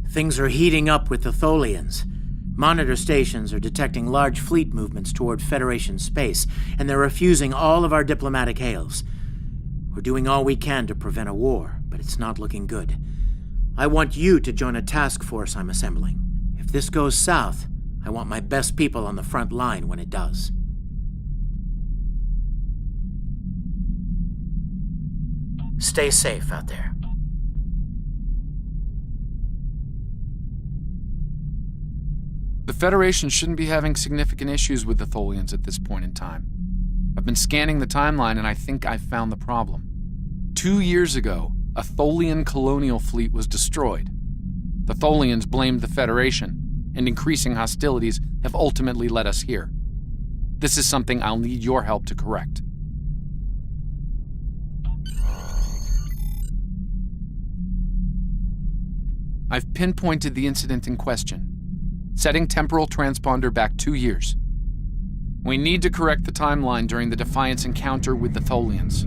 Things are heating up with the Tholians. Monitor stations are detecting large fleet movements toward Federation space, and they're refusing all of our diplomatic hails. We're doing all we can to prevent a war, but it's not looking good. I want you to join a task force I'm assembling. If this goes south, I want my best people on the front line when it does. Stay safe out there. The Federation shouldn't be having significant issues with the Tholians at this point in time. I've been scanning the timeline and I think I've found the problem. 2 years ago, a Tholian colonial fleet was destroyed. The Tholians blamed the Federation, and increasing hostilities have ultimately led us here. This is something I'll need your help to correct. I've pinpointed the incident in question, setting temporal transponder back 2 years. We need to correct the timeline during the Defiance encounter with the Tholians.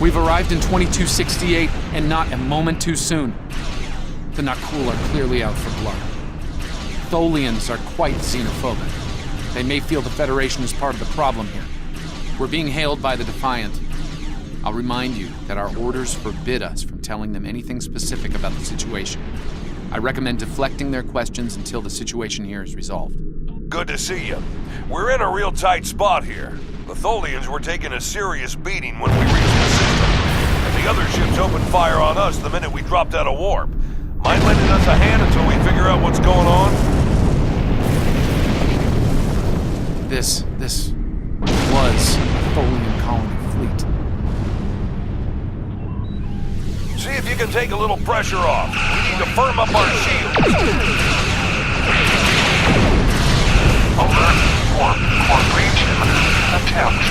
We've arrived in 2268, and not a moment too soon. The Nakul are clearly out for blood. Tholians are quite xenophobic. They may feel the Federation is part of the problem here. We're being hailed by the Defiant. I'll remind you that our orders forbid us from telling them anything specific about the situation. I recommend deflecting their questions until the situation here is resolved. Good to see you. We're in a real tight spot here. The Tholians were taking a serious beating when we reached the system, and the other ships opened fire on us the minute we dropped out of warp. Mind lending us a hand until we figure out what's going on? This Was a Tholian colony fleet. See if you can take a little pressure off. We need to firm up our shields. Alert. Warp breach imminent. Attempt.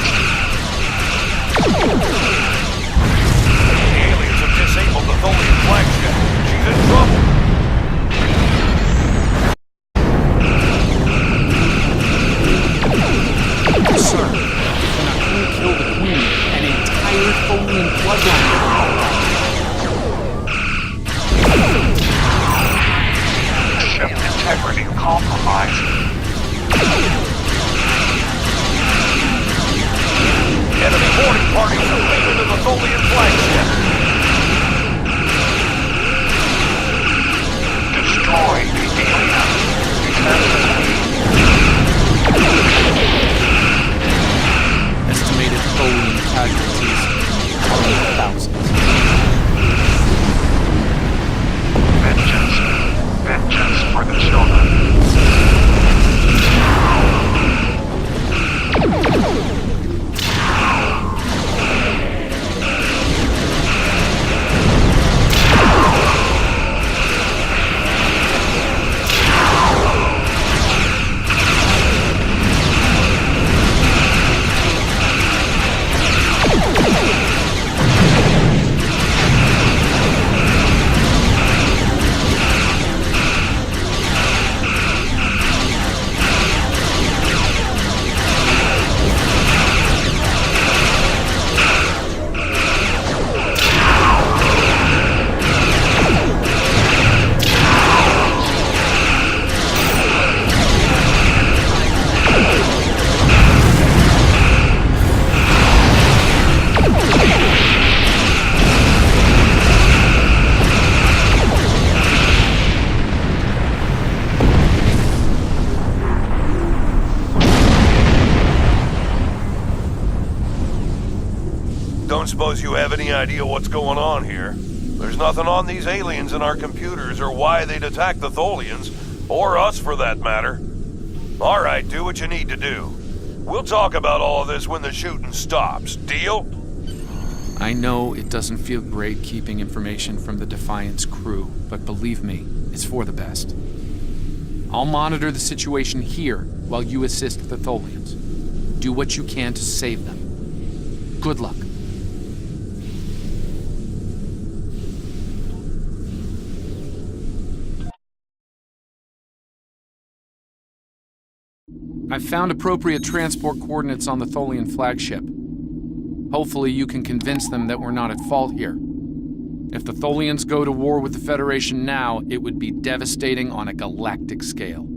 The aliens have disabled the Tholian flagship. She's in trouble. Sir, if the Nakul kill the Queen, an entire Tholian bloodline will fall out. Ship integrity compromised. Enemy boarding parties have made into the Tholian flagship. Destroy the alien. Estimated Tholian casualties are in the thousands. Vengeance for the children. Don't suppose you have any idea what's going on here? There's nothing on these aliens in our computers or why they'd attack the Tholians, or us for that matter. All right, do what you need to do. We'll talk about all of this when the shooting stops. Deal? I know it doesn't feel great keeping information from the Defiance crew, but believe me, it's for the best. I'll monitor the situation here while you assist the Tholians. Do what you can to save them. Good luck. I've found appropriate transport coordinates on the Tholian flagship. Hopefully you can convince them that we're not at fault here. If the Tholians go to war with the Federation now, it would be devastating on a galactic scale.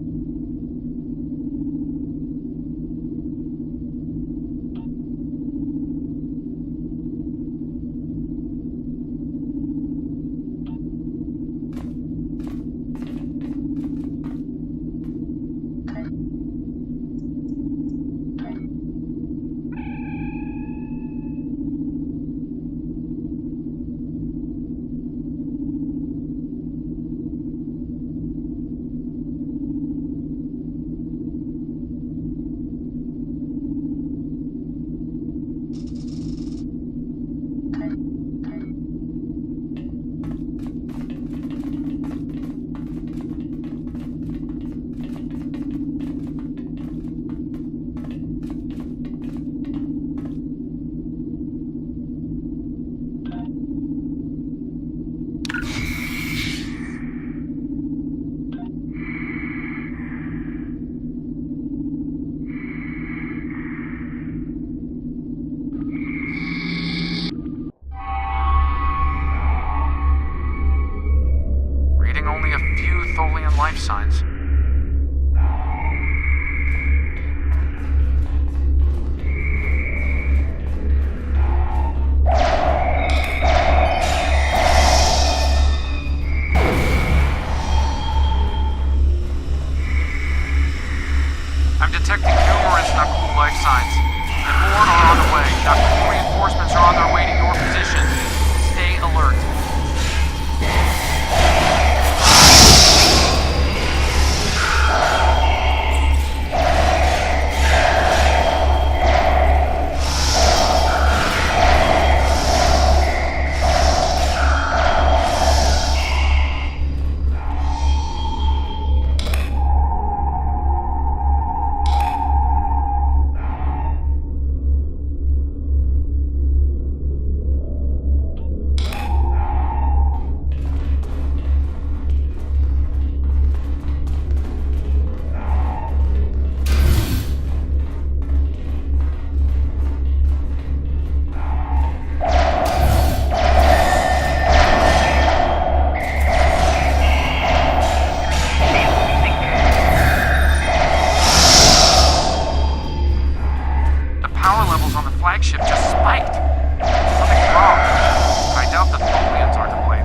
flagship just spiked. Something's wrong. I doubt the Tholians are to blame.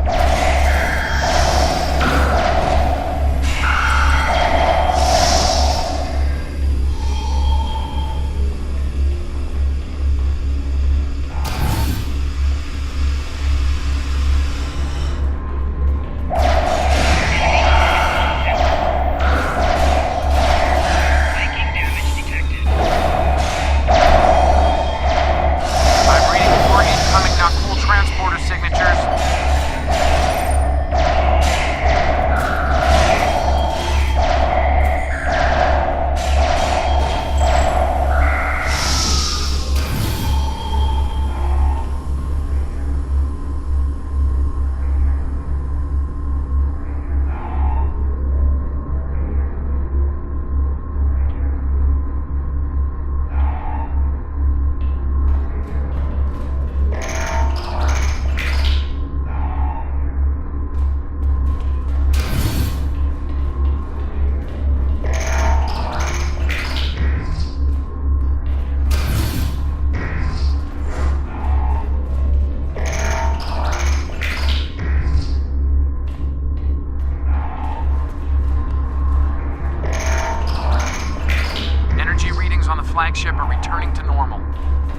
Flagship are returning to normal.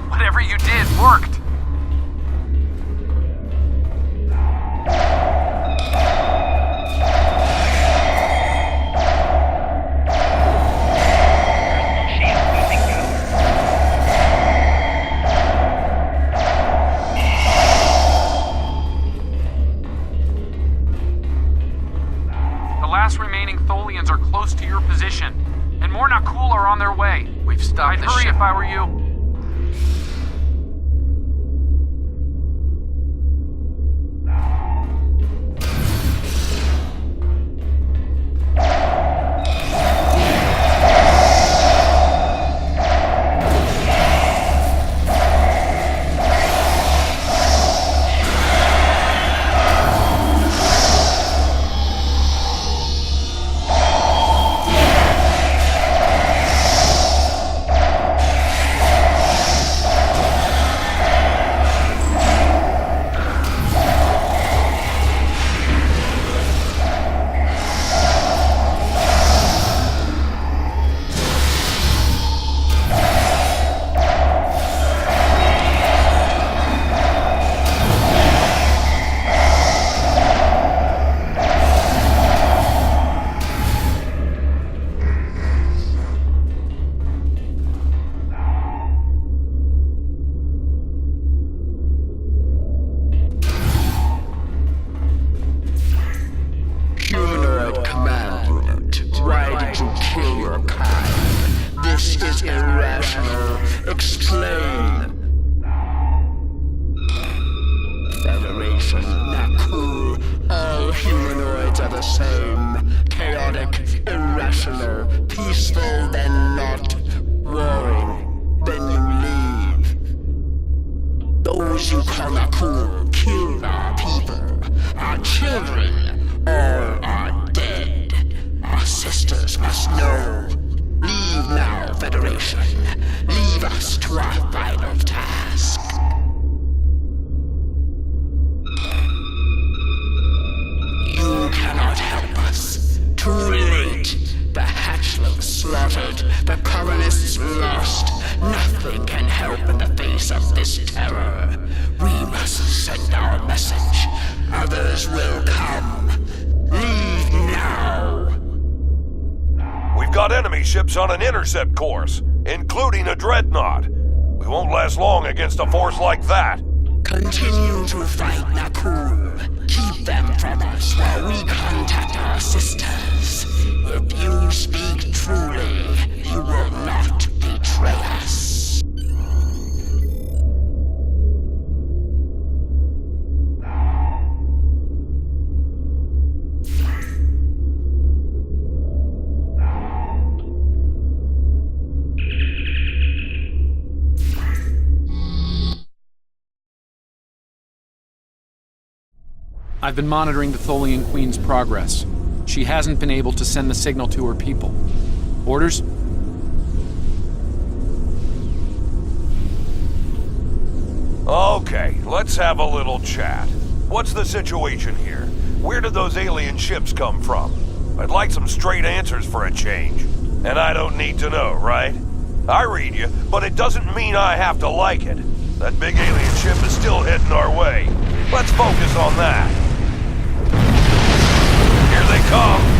Whatever you did worked. The last remaining Tholians are close to your position, and more Nakul are on their way. We've stopped the ship. I'd hurry if I were you. Ships on an intercept course, including a dreadnought. We won't last long against a force like that. Continue to fight, Nakul. Keep them from us while we contact our sisters. If you speak truly, you will not betray us. I've been monitoring the Tholian Queen's progress. She hasn't been able to send the signal to her people. Orders? Okay, let's have a little chat. What's the situation here? Where did those alien ships come from? I'd like some straight answers for a change. And I don't need to know, right? I read you, but it doesn't mean I have to like it. That big alien ship is still heading our way. Let's focus on that. Here they come.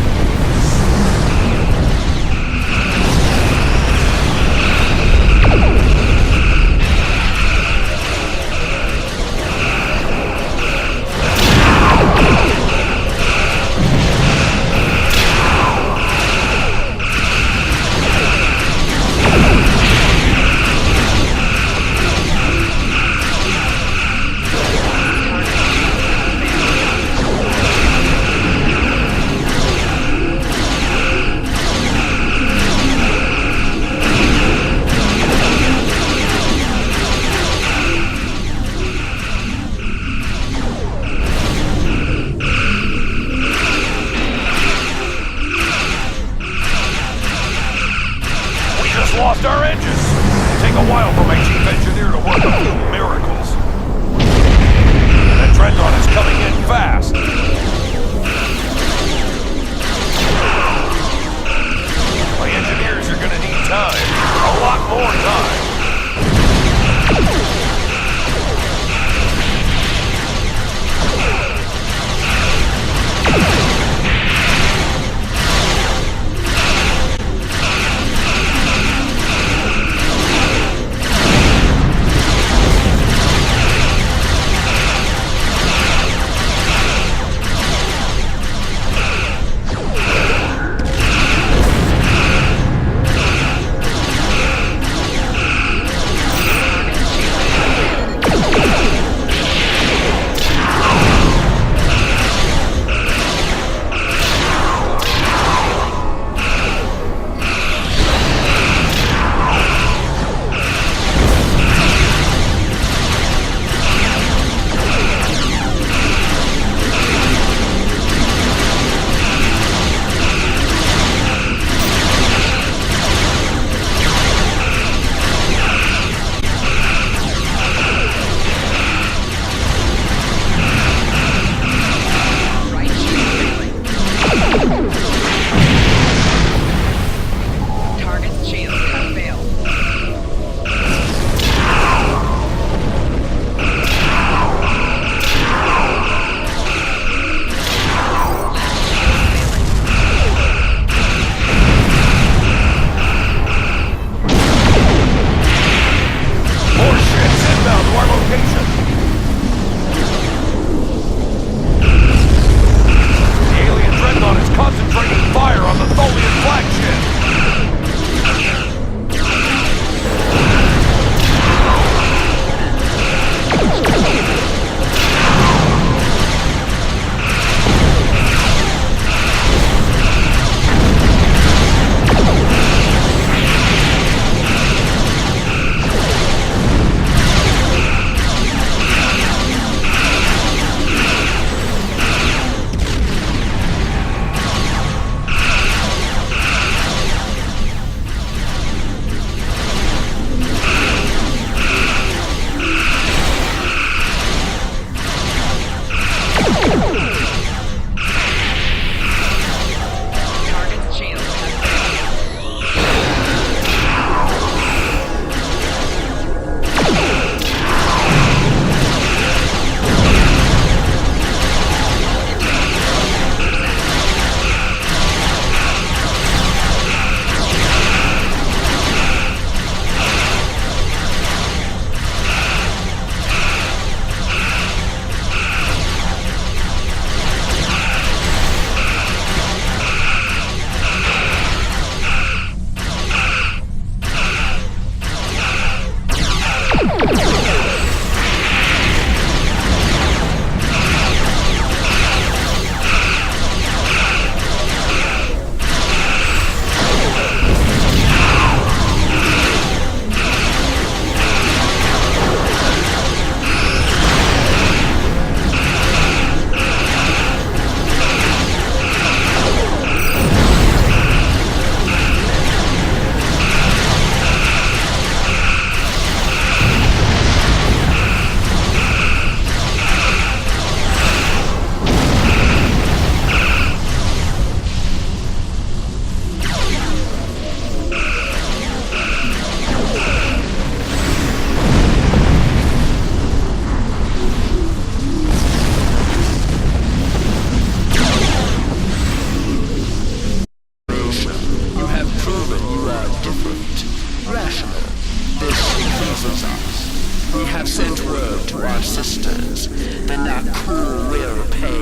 opposes us. We have sent word to our sisters. The Nakul will pay.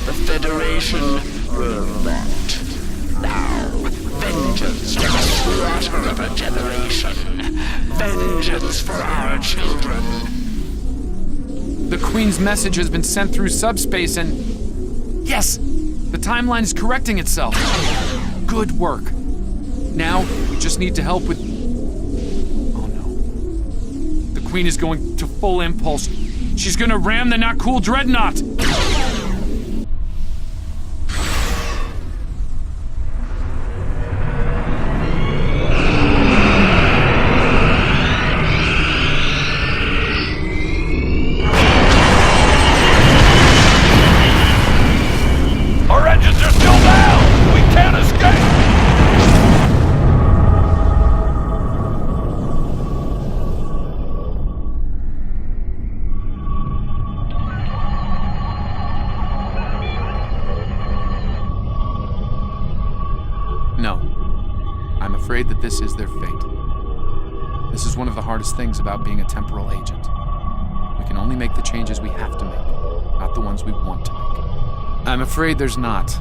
The Federation will not. Now, vengeance for the slaughter of a generation. Vengeance for our children. The Queen's message has been sent through subspace and... Yes! The timeline is correcting itself. Good work. Now, we just need to help with... Oh no. The Queen is going to full impulse. She's gonna ram the Nakul Dreadnought! Our engines are still down! We can't escape! No. I'm afraid that this is their fate. This is one of the hardest things about being a temporal agent. We can only make the changes we have to make, not the ones we want to make. I'm afraid there's not.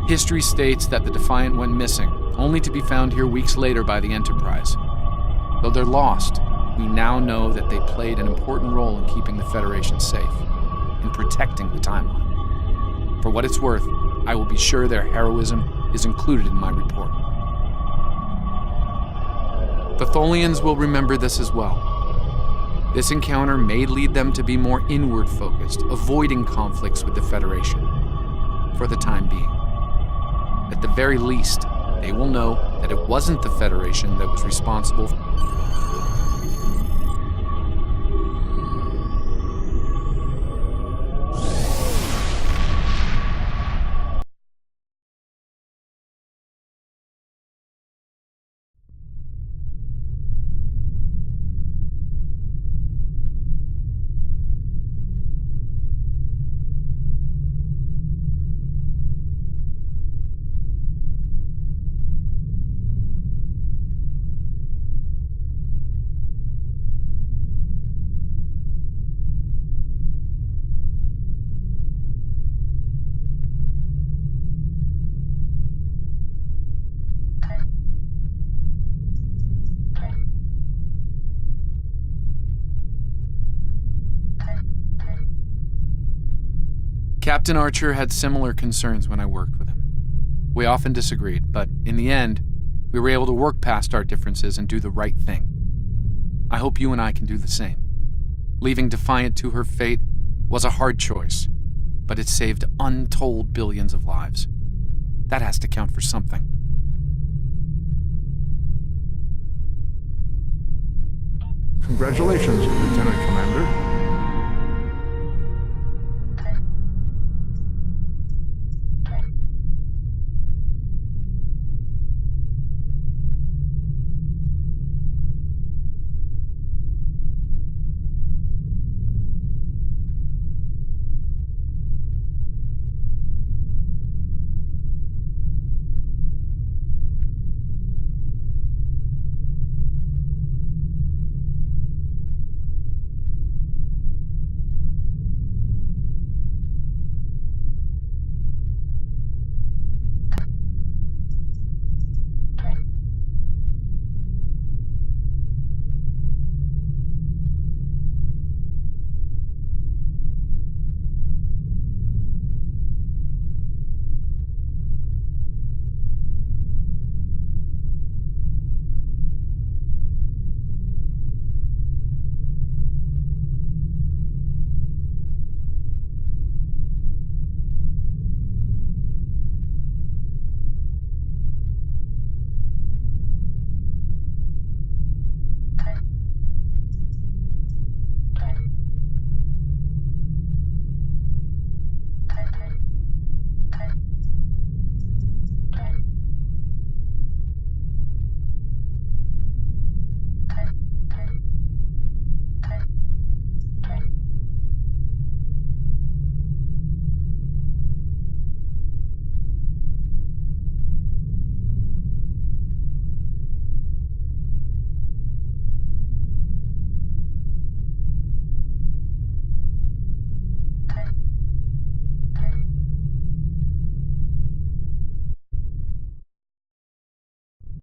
History states that the Defiant went missing, only to be found here weeks later by the Enterprise. Though they're lost, we now know that they played an important role in keeping the Federation safe, in protecting the timeline. For what it's worth, I will be sure their heroism is included in my report. The Tholians will remember this as well. This encounter may lead them to be more inward-focused, avoiding conflicts with the Federation, for the time being. At the very least, they will know that it wasn't the Federation that was responsible for... Captain Archer had similar concerns when I worked with him. We often disagreed, but in the end, we were able to work past our differences and do the right thing. I hope you and I can do the same. Leaving Defiant to her fate was a hard choice, but it saved untold billions of lives. That has to count for something. Congratulations, Lieutenant Commander.